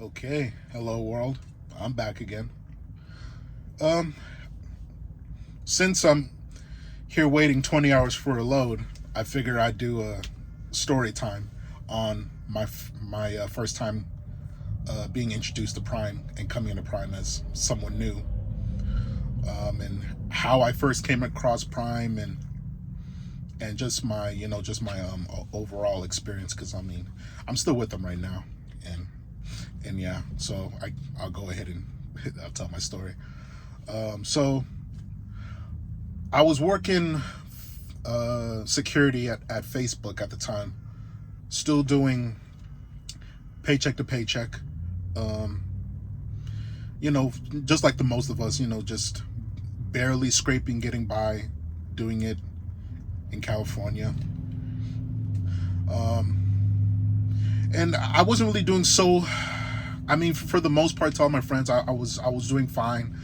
Okay, hello world. I'm back again. Um, since I'm here waiting 20 hours for a load, I figured I'd do a story time on my first time being introduced to Prime and coming into Prime as someone new, and how I first came across Prime and just my just my overall experience. Because I'm still with them right now, and yeah, so I'll go ahead and I'll tell my story. So I was working security at Facebook at the time, still doing paycheck to paycheck. Um, just like the most of us, just barely scraping, getting by, doing it in California. And I wasn't really doing so. For the most part, to all my friends, I was doing fine.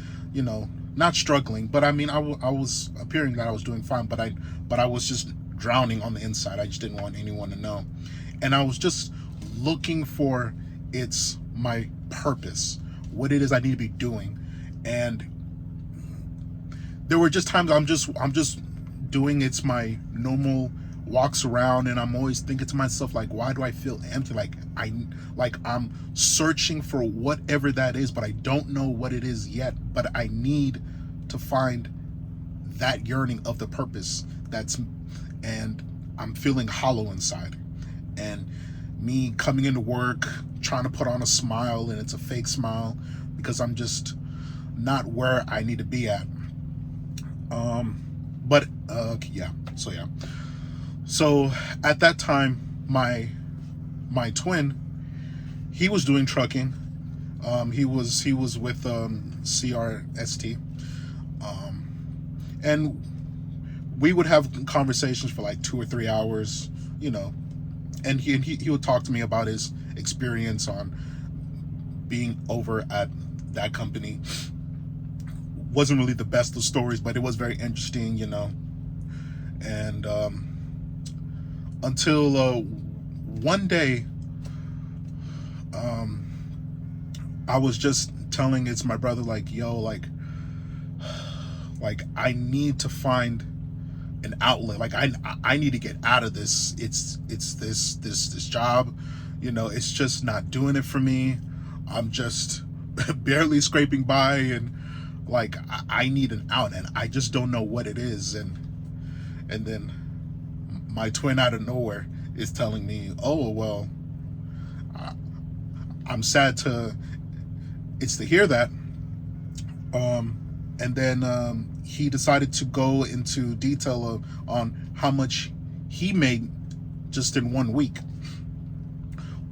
Not struggling, but I was appearing that I was doing fine, but I was just drowning on the inside. I just didn't want anyone to know, and I was just looking for it's my purpose, what it is I need to be doing, and there were just times I'm just doing it's my normal walks around, and I'm always thinking to myself, like, why do I feel empty? I'm searching for whatever that is, but I don't know what it is yet, but I need to find that yearning of the purpose that's and I'm feeling hollow inside. And me coming into work trying to put on a smile, and it's a fake smile because I'm just not where I need to be at. But yeah, so at that time, my twin, he was doing trucking. He was with CRST, and we would have conversations for like 2 or 3 hours, you know. And he would talk to me about his experience on being over at that company. Wasn't really the best of stories, but it was very interesting, And until one day, um, I was just telling it's my brother, like, yo, like I need to find an outlet. Like I need to get out of this. It's this job, it's just not doing it for me. I'm just barely scraping by, and like I need an out, and I just don't know what it is. And then my twin out of nowhere is telling me, oh well, I, I'm sad to it's to hear that. And then he decided to go into detail on how much he made just in 1 week,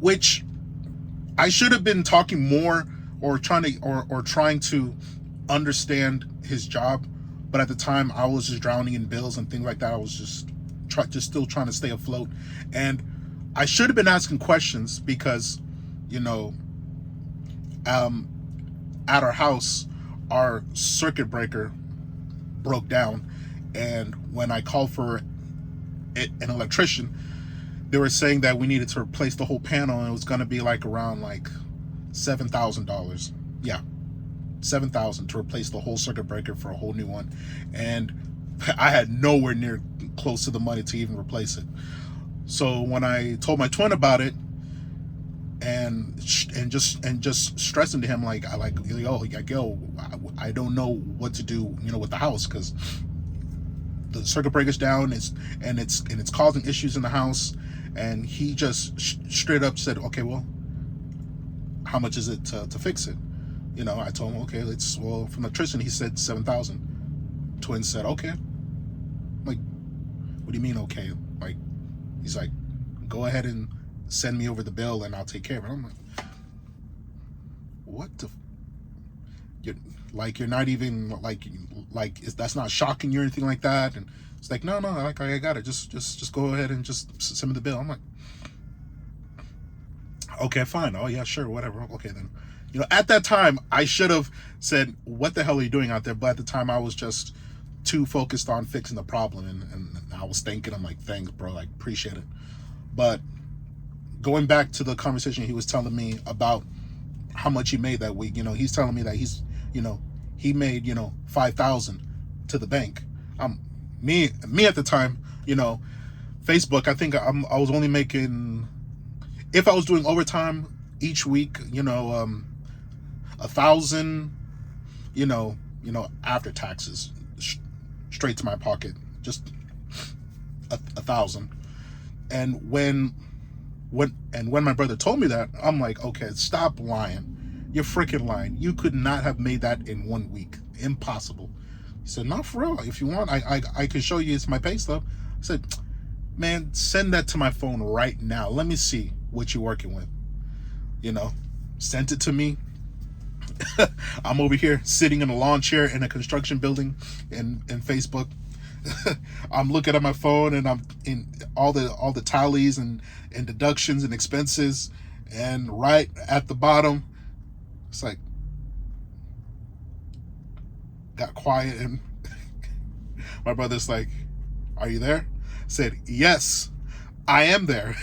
which I should have been talking more, or trying to understand his job. But at the time, I was just drowning in bills and things like that. I was just still trying to stay afloat, and I should have been asking questions because, you know, um, at our house, our circuit breaker broke down, and when I called for an electrician, they were saying that we needed to replace the whole panel, and it was going to be like around like $7,000. Yeah, 7,000 to replace the whole circuit breaker for a whole new one, and I had nowhere near close to the money to even replace it. So when I told my twin about it, and just stressing to him, like, I don't know what to do, with the house, because the circuit breaker's down, it's causing issues in the house. And he just straight up said, okay, well, how much is it to fix it? I told him, okay, from the electrician, he said 7,000. Twin said, okay. Like, what do you mean, okay? Like, he's like, go ahead and send me over the bill and I'll take care of it. I'm like, what the? You're not even that's not shocking you or anything like that. And it's like, no, like, I got it. Just go ahead and just send me the bill. I'm like, okay, fine. Oh yeah, sure, whatever. Okay then. At that time, I should have said, what the hell are you doing out there? But at the time, I was just too focused on fixing the problem, and I was thinking, I'm like, thanks, bro, like, appreciate it. But going back to the conversation he was telling me about how much he made that week. He's telling me that you know, he made 5,000 to the bank. Me at the time, Facebook. I think I was only making, if I was doing overtime each week, 1,000, after taxes, straight to my pocket, just 1,000. And when my brother told me that, I'm like, okay, stop lying. You're freaking lying. You could not have made that in 1 week. Impossible. He said, not for real. If you want, I can show you. It's my pay stub. I said, man, send that to my phone right now. Let me see what you're working with. Sent it to me. I'm over here sitting in a lawn chair in a construction building in Facebook. I'm looking at my phone and I'm in all the tallies and deductions and expenses, and right at the bottom, it's like, got quiet, and my brother's like, are you there? I said, yes, I am there.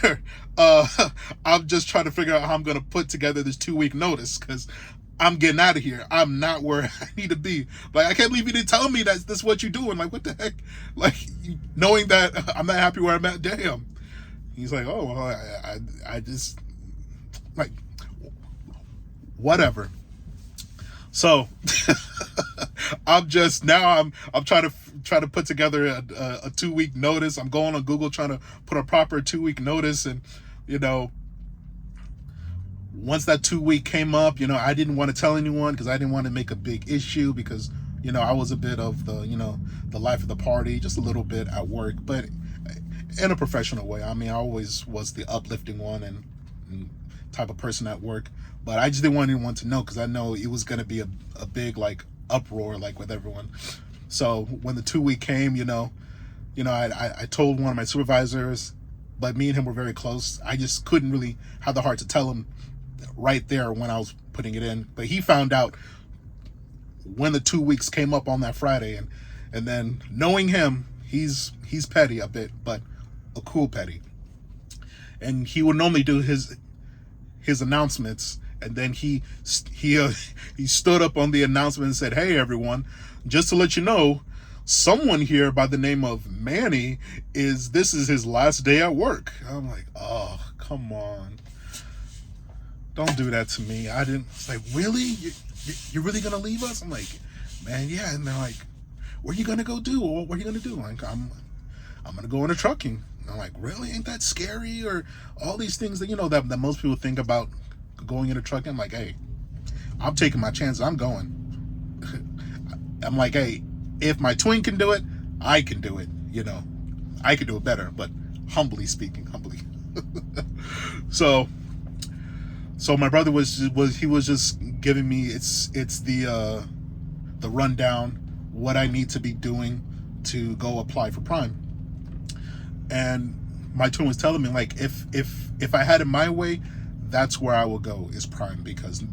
I'm just trying to figure out how I'm going to put together this 2-week notice, because I'm getting out of here. I'm not where I need to be. Like, I can't believe you didn't tell me that this is what you're doing. Like, what the heck? Like, knowing that I'm not happy where I'm at, damn. He's like, oh, well, I just, like, whatever. So I'm trying to put together a 2-week notice. I'm going on Google trying to put a proper 2-week notice, and once that 2-week came up, I didn't want to tell anyone because I didn't want to make a big issue, because I was a bit of the life of the party, just a little bit at work, but in a professional way. I mean, I always was the uplifting one and type of person at work, but I just didn't want anyone to know, because I know it was going to be a big like uproar, like, with everyone. So when the 2-week came, I told one of my supervisors, but me and him were very close. I just couldn't really have the heart to tell him right there when I was putting it in. But he found out when the 2 weeks came up on that Friday, and then knowing him, he's petty a bit, but a cool petty. And he would normally do his announcements, and then he stood up on the announcement and said, hey everyone, just to let you know, someone here by the name of Manny this is his last day at work. I'm like, oh, come on. Don't do that to me. I didn't. It's like, really? You're really going to leave us? I'm like, man, yeah. And they're like, what are you going to go do? What are you going to do? Like, I'm going to go into trucking. And I'm like, really? Ain't that scary? Or all these things that, that most people think about going into trucking. I'm like, hey, I'm taking my chances. I'm going. I'm like, hey, if my twin can do it, I can do it. I can do it better, but humbly speaking. So my brother was just giving me it's the rundown, what I need to be doing to go apply for Prime. And my twin was telling me, like, if I had it my way, that's where I would go, is Prime, because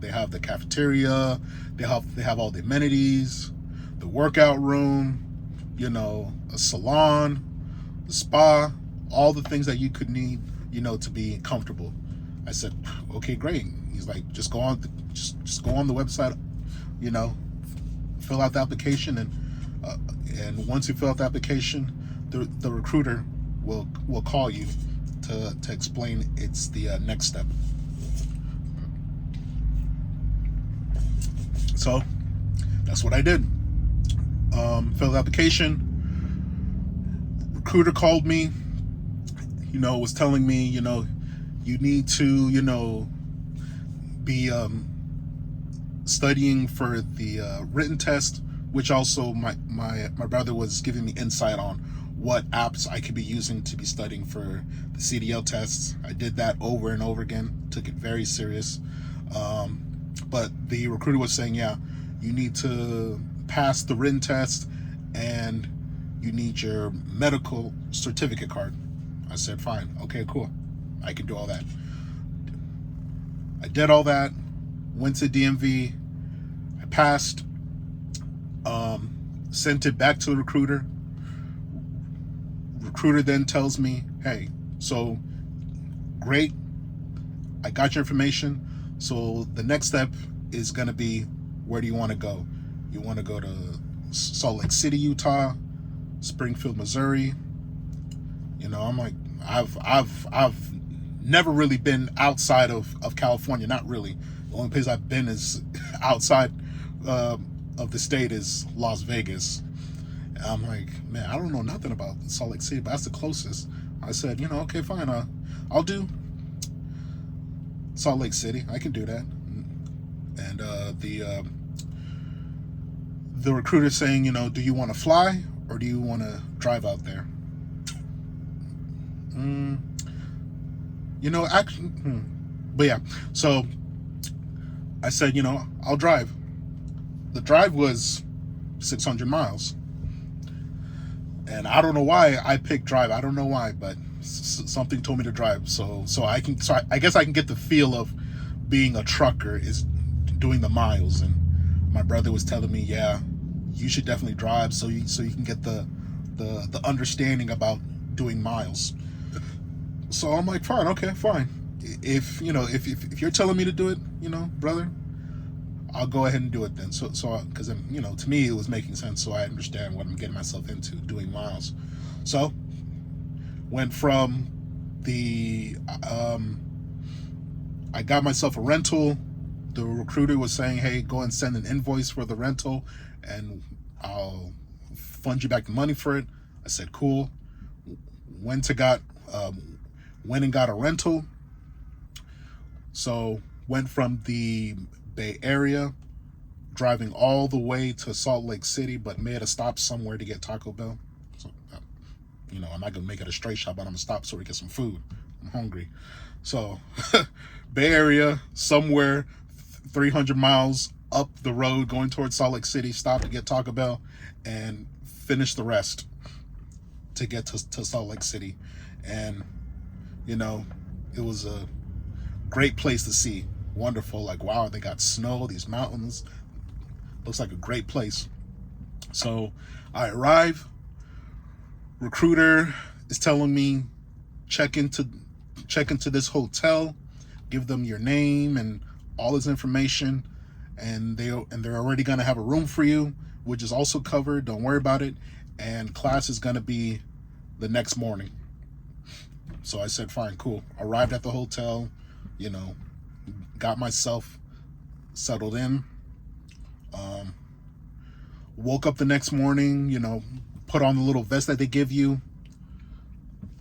they have the cafeteria, they have all the amenities, the workout room, a salon, the spa, all the things that you could need, to be comfortable. I said, okay, great. He's like, just go on the website, fill out the application, and once you fill out the application, the recruiter will call you to explain it's the next step. So that's what I did. Filled the application. Recruiter called me, was telling me, you need to, be studying for the written test, which also my brother was giving me insight on what apps I could be using to be studying for the CDL tests. I did that over and over again, took it very serious. But the recruiter was saying, yeah, you need to pass the written test and you need your medical certificate card. I said, fine, okay, cool. I can do all that. I did all that, went to DMV, I passed, sent it back to the recruiter. Recruiter then tells me, hey, so great, I got your information. So the next step is going to be, where do you want to go? You want to go to Salt Lake City, Utah, Springfield, Missouri. I'm like, I've never really been outside of California. Not really. The only place I've been is outside of the state is Las Vegas. And I'm like, man, I don't know nothing about Salt Lake City, but that's the closest. I said, okay, fine. I'll do Salt Lake City. I can do that. And the recruiter saying, do you want to fly or do you want to drive out there? Actually, but yeah. So I said, I'll drive. The drive was 600 miles. And I don't know why I picked drive. I don't know why, but something told me to drive. So I guess I can get the feel of being a trucker is doing the miles. And my brother was telling me, yeah, you should definitely drive so you can get the understanding about doing miles. So I'm like, fine, okay, fine. If you're telling me to do it, brother, I'll go ahead and do it then. So because to me it was making sense, so I understand what I'm getting myself into, doing miles. So went from I got myself a rental. The recruiter was saying, hey, go and send an invoice for the rental and I'll fund you back the money for it. I said, cool. Went and got a rental. So went from the Bay Area, driving all the way to Salt Lake City, but made a stop somewhere to get Taco Bell. So, I'm not gonna make it a straight shot, but I'm gonna stop so we get some food. I'm hungry. So, Bay Area, somewhere 300 miles up the road going towards Salt Lake City, stop to get Taco Bell, and finish the rest to get to Salt Lake City. And it was a great place to see. Wonderful. Like, wow, they got snow, these mountains. Looks like a great place. So I arrive. Recruiter is telling me, check into this hotel, give them your name and all this information, and they're already gonna have a room for you, which is also covered. Don't worry about it. And class is gonna be the next morning. So I said, fine, cool. Arrived at the hotel, got myself settled in. Woke up the next morning, put on the little vest that they give you,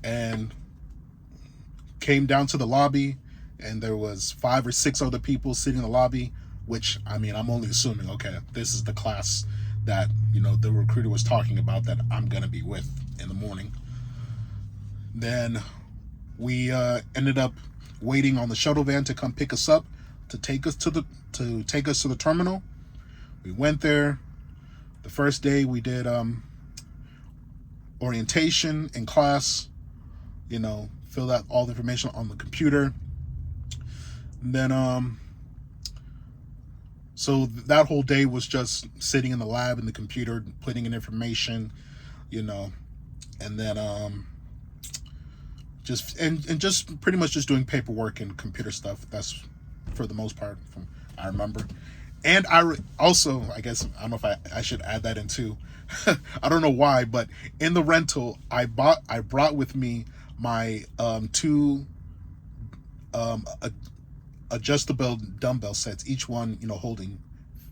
and came down to the lobby, and there was 5 or 6 other people sitting in the lobby, which, I'm only assuming, okay, this is the class that, the recruiter was talking about that I'm going to be with in the morning. Then we ended up waiting on the shuttle van to come pick us up, to take us to the terminal. We went there. The first day we did orientation in class, filled out all the information on the computer. And then so that whole day was just sitting in the lab in the computer, putting in information, and then just pretty much just doing paperwork and computer stuff. That's for the most part, from I remember. And I guess, I don't know if I should add that in too. I don't know why, but in the rental, I brought with me my 2 adjustable dumbbell sets, each one, holding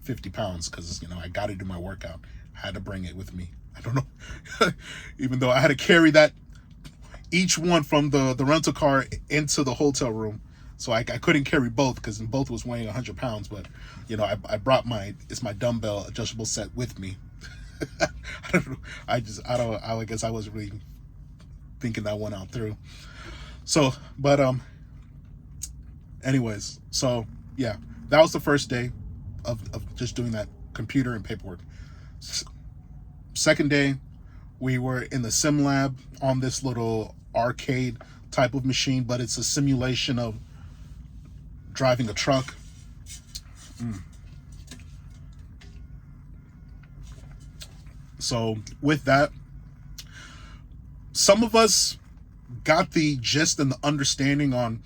50 pounds, because, I got to do my workout. I had to bring it with me. I don't know. Even though I had to carry that, each one from the rental car into the hotel room. So I couldn't carry both because both was weighing 100 pounds. But, I brought my dumbbell adjustable set with me. I don't know. I guess I wasn't really thinking that one out through. So, but, anyways, so yeah, that was the first day of just doing that computer and paperwork. Second day, we were in the sim lab on this little arcade type of machine, but it's a simulation of driving a truck. So with that, some of us got the gist and the understanding on,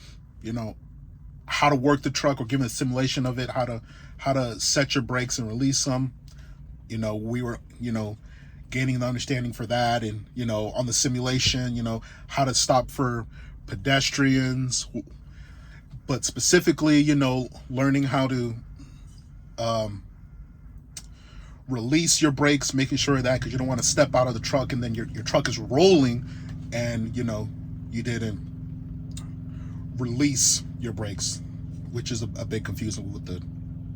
how to work the truck, or giving a simulation of it, how to set your brakes and release them. We were, gaining the understanding for that, and, on the simulation, how to stop for pedestrians, but specifically, learning how to release your brakes, making sure that, because you don't want to step out of the truck and then your truck is rolling and, you didn't release your brakes, which is a bit confusing with the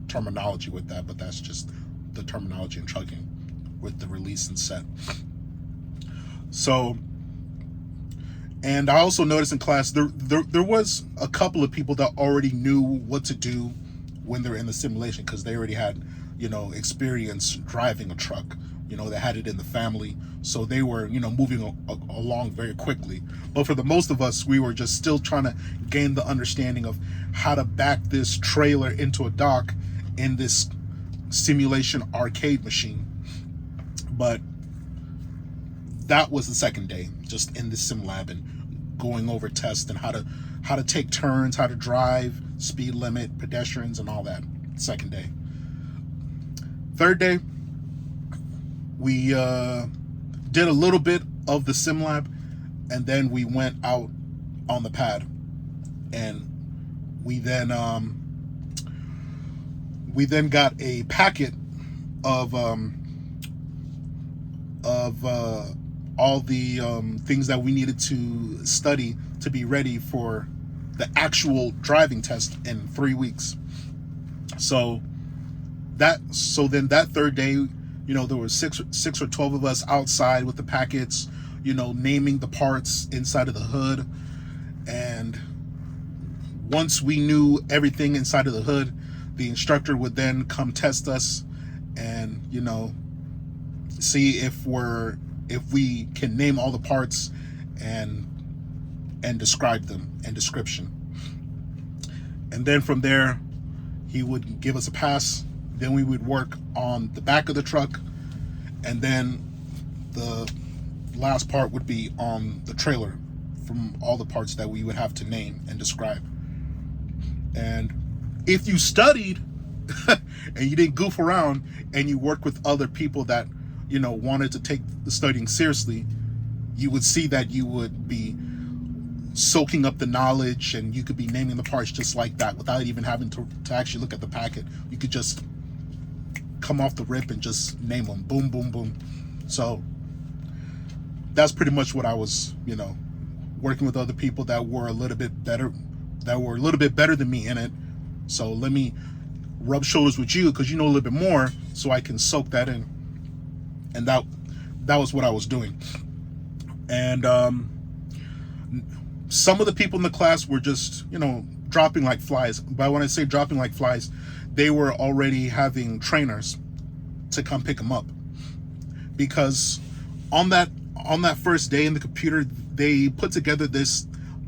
terminology with that, but that's just the terminology in trucking with the release and set. So, and I also noticed in class there was a couple of people that already knew what to do when they're in the simulation, because they already had experience driving a truck. They had it in the family, so they were moving along very quickly. But for the most of us, we were just still trying to gain the understanding of how to back this trailer into a dock in this simulation arcade machine. But that was the second day, just in the sim lab and going over tests and how to take turns, how to drive, speed limit, pedestrians, and all that. Second day. Third day, we did a little bit of the sim lab, and then we went out on the pad, and we then got a packet of all the things that we needed to study to be ready for the actual driving test in 3 weeks. So then that third day, there were six or 12 of us outside with the packets, naming the parts inside of the hood. And once we knew everything inside of the hood, the instructor would then come test us and, see if we can name all the parts and describe them and description. And then from there, he would give us a pass. Then we would work on the back of the truck, and then the last part would be on the trailer, from all the parts that we would have to name and describe. And if you studied and you didn't goof around and you worked with other people that wanted to take the studying seriously, you would see that you would be soaking up the knowledge, and you could be naming the parts just like that without even having to actually look at the packet. You could just come off the rip and just name them. Boom, boom, boom. So that's pretty much what I was, working with other people that were a little bit better than me in it. So let me rub shoulders with you, because you know a little bit more, so I can soak that in. And that was what I was doing. And some of the people in the class were just, dropping like flies. But when I say dropping like flies, they were already having trainers to come pick them up, because on that first day in the computer, they put together this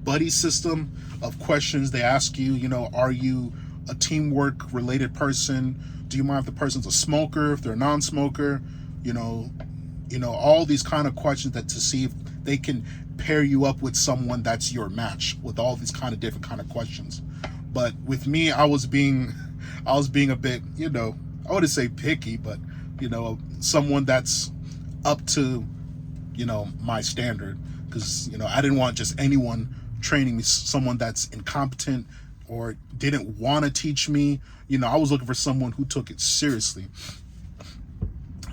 buddy system of questions. They ask you, are you a teamwork related person? Do you mind if the person's a smoker, if they're a non-smoker? All these kind of questions that to see if they can pair you up with someone that's your match, with all these kind of different kind of questions. But with me, I was being a bit, I wouldn't say picky, but, someone that's up to, my standard. Because, I didn't want just anyone training me, someone that's incompetent or didn't want to teach me. I was looking for someone who took it seriously.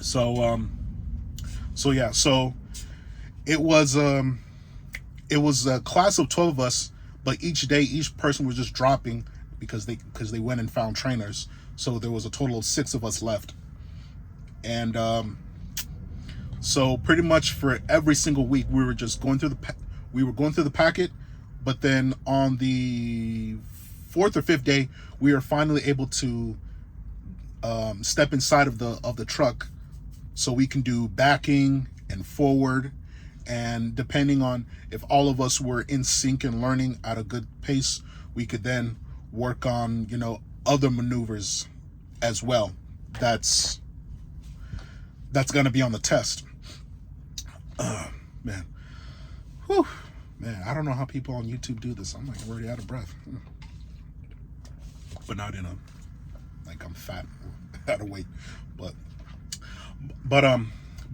So it was a class of 12 of us, but each day, each person was just dropping because they went and found trainers. So there was a total of 6 of us left. And so pretty much for every single week, we were just going through the packet. But then on the 4th or 5th day, we were finally able to step inside of the truck, so we can do backing and forward. And depending on if all of us were in sync and learning at a good pace, we could then work on, other maneuvers as well. That's going to be on the test. Man. Whew. Man, I don't know how people on YouTube do this. I'm like already out of breath. but not in a, like I'm fat, out of weight, but but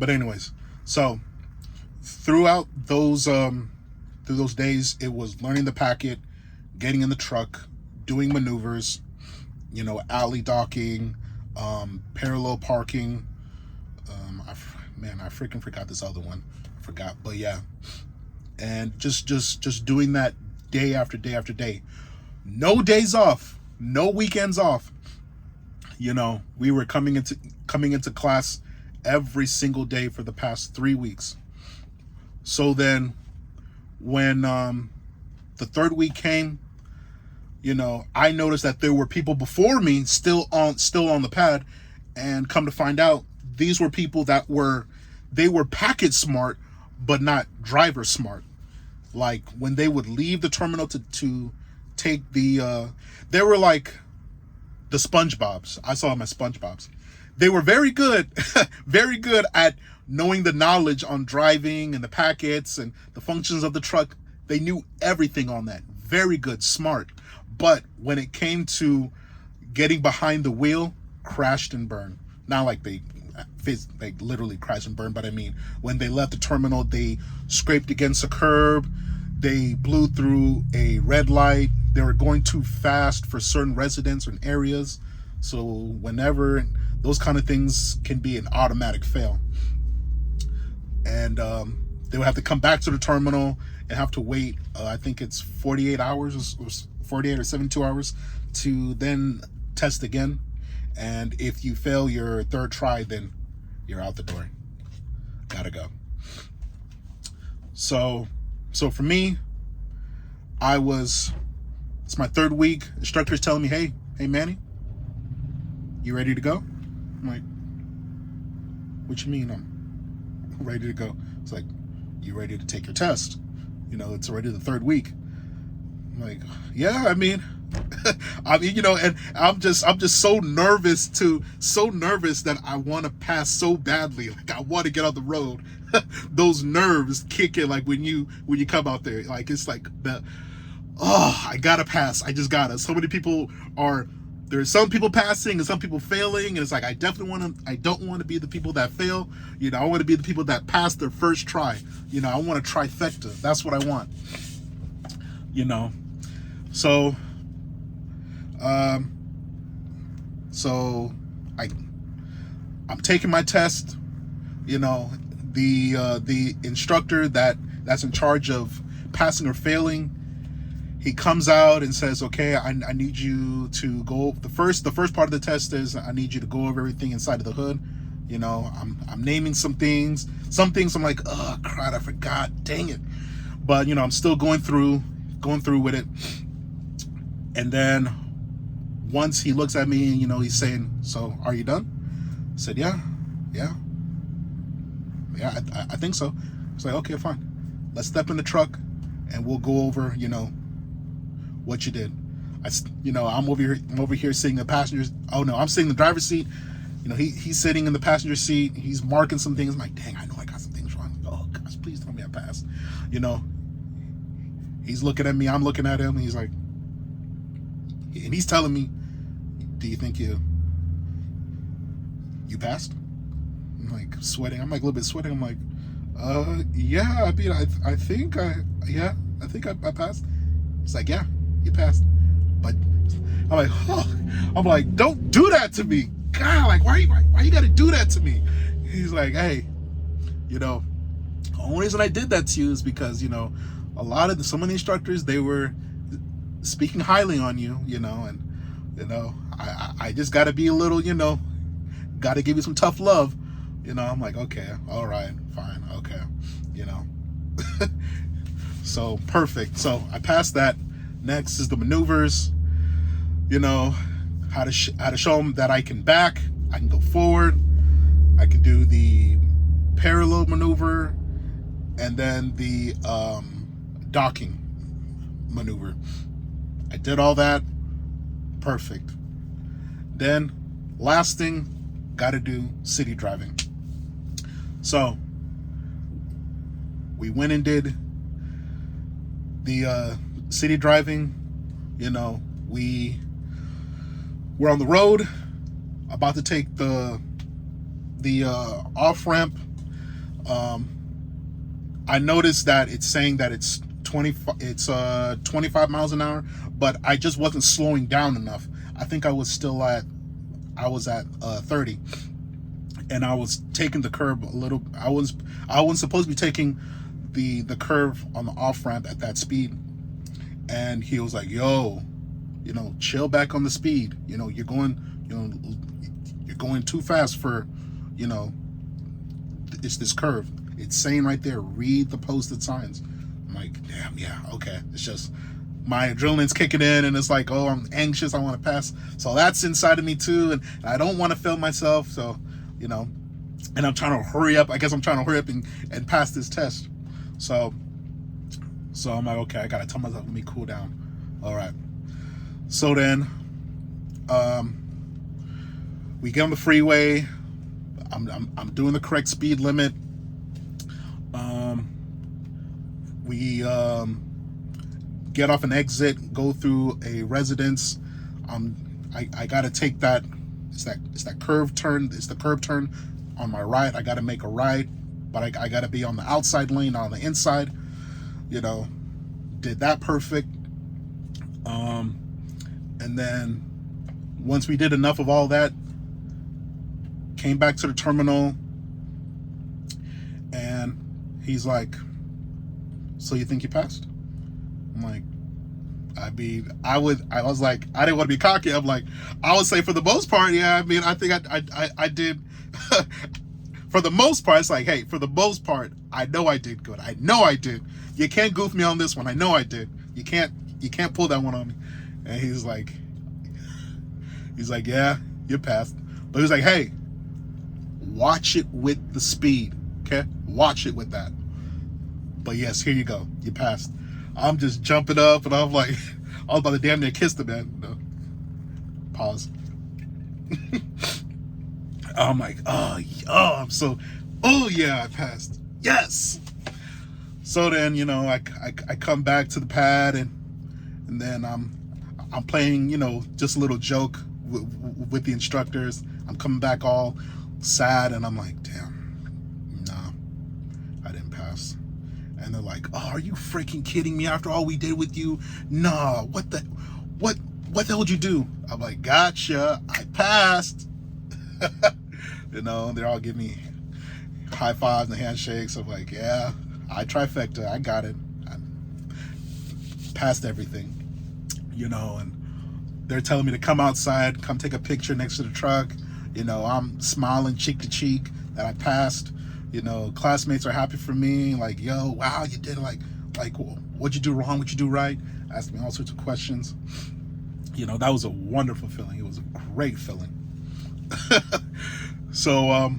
anyways, so throughout those through those days, it was learning the packet, getting in the truck, doing maneuvers, alley docking, parallel parking. I freaking forgot this other one. I forgot, but yeah, and just doing that day after day after day. No days off, no weekends off. We were coming into class every single day for the past 3 weeks. So then when the third week came, I noticed that there were people before me still on the pad, and come to find out, these were people that were packet smart but not driver smart. Like when they would leave the terminal to take the they were like the SpongeBobs. I saw them as SpongeBobs. They were very good very good at knowing the knowledge on driving and the packets and the functions of the truck. They knew everything on that. Very good, smart. But when it came to getting behind the wheel, crashed and burned. Not like they literally crashed and burned, but I mean, when they left the terminal, they scraped against a curb, they blew through a red light, they were going too fast for certain residents and areas. So whenever those kind of things can be an automatic fail. And they would have to come back to the terminal and have to wait, I think it's 48 hours, or 48 or 72 hours to then test again. And if you fail your third try, then you're out the door. Gotta go. So for me, it's my third week. Instructor's telling me, hey Manny, you ready to go? I'm like, what you mean I'm ready to go? It's like, you ready to take your test? It's already the third week. I'm like, yeah, I mean, and I'm just so nervous that I want to pass so badly. Like I want to get on the road. Those nerves kick in, like when you come out there. Like it's like I gotta pass. I just gotta. So many people there's some people passing and some people failing, and it's like I don't want to be the people that fail. I want to be the people that pass their first try. I want a trifecta. That's what I want. So I'm taking my test. The instructor that's in charge of passing or failing, he comes out and says, okay, I need you to go, the first part of the test is I need you to go over everything inside of the hood. I'm naming some things I'm like, oh crap, I forgot, dang it. But I'm still going through with it. And then once he looks at me, he's saying, so are you done? I said, yeah, I think so. It's like, okay, fine. Let's step in the truck and we'll go over, what you did. I'm over here sitting in the passengers. Oh no, I'm sitting in the driver's seat. He's sitting in the passenger seat. He's marking some things. I'm like, dang, I know I got some things wrong. Oh gosh, please tell me I passed. He's looking at me. I'm looking at him. And he's like, and he's telling me, do you think you passed? I'm like sweating. I'm like a little bit sweating. I'm like, yeah. I mean, I think I passed. He's like, yeah, you passed. But I'm like, oh. I'm like, don't do that to me. God, like, why you gotta do that to me? He's like, hey, the only reason I did that to you is because, some of the instructors, they were speaking highly on you, and, I just gotta be a little, gotta give you some tough love. I'm like, okay, all right, fine, okay, So perfect. So I passed that. Next is the maneuvers. How to show them that I can back, I can go forward, I can do the parallel maneuver, and then the docking maneuver. I did all that. Perfect. Then last thing, got to do city driving. So we went and did the city driving. We're on the road, about to take the off ramp. I noticed that it's saying that it's 25 miles an hour, but I just wasn't slowing down enough. I think I was at 30, and I was taking the curve a little. I wasn't supposed to be taking the curve on the off ramp at that speed. And he was like, "Yo, chill back on the speed. You're going too fast for, it's this curve. It's saying right there, read the posted signs." I'm like, damn, yeah, okay. It's just my adrenaline's kicking in, and it's like, oh, I'm anxious. I want to pass. So that's inside of me too, and I don't want to fail myself. So, and I'm trying to hurry up. I guess I'm trying to hurry up and pass this test. So I'm like, okay, I gotta tell myself, let me cool down. All right. So then, we get on the freeway. I'm doing the correct speed limit. We get off an exit, go through a residence. I gotta take that. It's that curve turn. It's the curve turn on my right. I gotta make a right, but I gotta be on the outside lane, not on the inside. Did that perfect. And then once we did enough of all that, came back to the terminal, and he's like, "So you think you passed?" I'm like, I was like, I didn't want to be cocky. I'm like, I would say for the most part, yeah. I think I did. For the most part, it's like, hey, for the most part, I know I did good. I know I did. You can't goof me on this one. I know I did. You can't pull that one on me. And he's like, yeah, you passed. But he's like, hey, watch it with the speed, okay? Watch it with that. But yes, here you go. You passed. I'm just jumping up, and I'm like, I was about to damn near kiss the man. No. Pause. I'm like, oh, yeah, I passed. Yes. So then, I come back to the pad, and then I'm playing, just a little joke with the instructors. I'm coming back all sad, and I'm like, damn, nah, I didn't pass. And they're like, oh, are you freaking kidding me? After all we did with you? Nah, what the hell did you do? I'm like, gotcha, I passed. They're all giving me high fives and handshakes. I'm like, yeah, I trifecta, I got it. I passed everything, and they're telling me to come outside, come take a picture next to the truck. I'm smiling cheek to cheek that I passed. Classmates are happy for me. Like, yo, wow, you did like, what'd you do wrong? What'd you do right? Asked me all sorts of questions. That was a wonderful feeling. It was a great feeling. So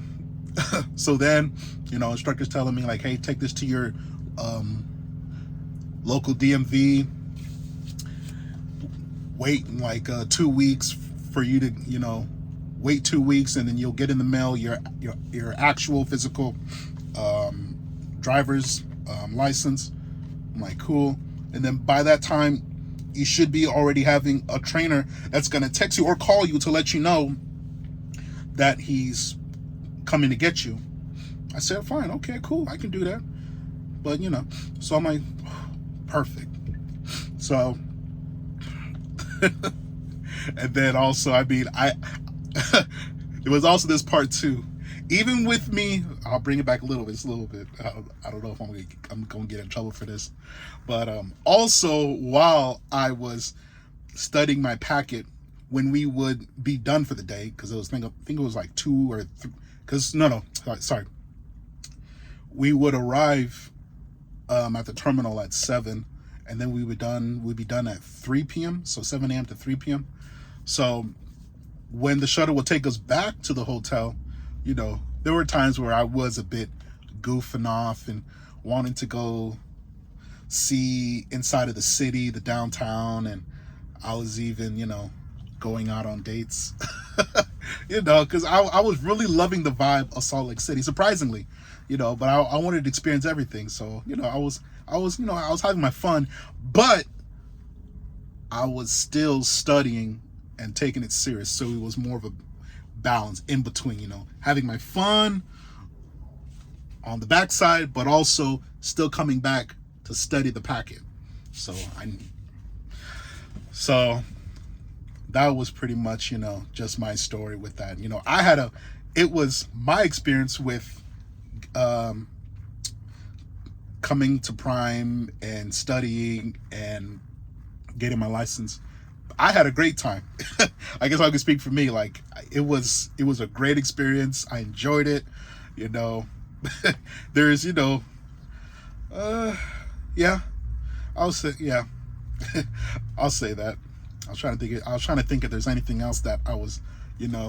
then, instructors telling me like, hey, take this to your local DMV. Wait like 2 weeks for you to, wait 2 weeks, and then you'll get in the mail your actual physical driver's license. I'm like, cool. And then by that time, you should be already having a trainer that's going to text you or call you to let you know that he's coming to get you. I said, fine, okay, cool, I can do that. But so I'm like, perfect. So and then also, it was also this part too. Even with me, I'll bring it back a little bit. I don't know if I'm gonna get in trouble for this, but also while I was studying my packet, when we would be done for the day, because I think it was like 2 or 3. Because sorry, we would arrive at the terminal at 7, and then we'd be done at 3 p.m. So 7 a.m. to 3 p.m. So when the shuttle would take us back to the hotel, there were times where I was a bit goofing off and wanting to go see inside of the city, the downtown, and I was even, going out on dates, because I was really loving the vibe of Salt Lake City, surprisingly, but I wanted to experience everything. So, I was having my fun, but I was still studying and taking it serious. So it was more of a balance in between, having my fun on the backside, but also still coming back to study the packet. So that was pretty much, just my story with that. It was my experience with coming to Prime and studying and getting my license. I had a great time. I guess I could speak for me. Like, it was a great experience. I enjoyed it. There's, yeah, I'll say, yeah, I'll say that. I was trying to think if there's anything else that I was,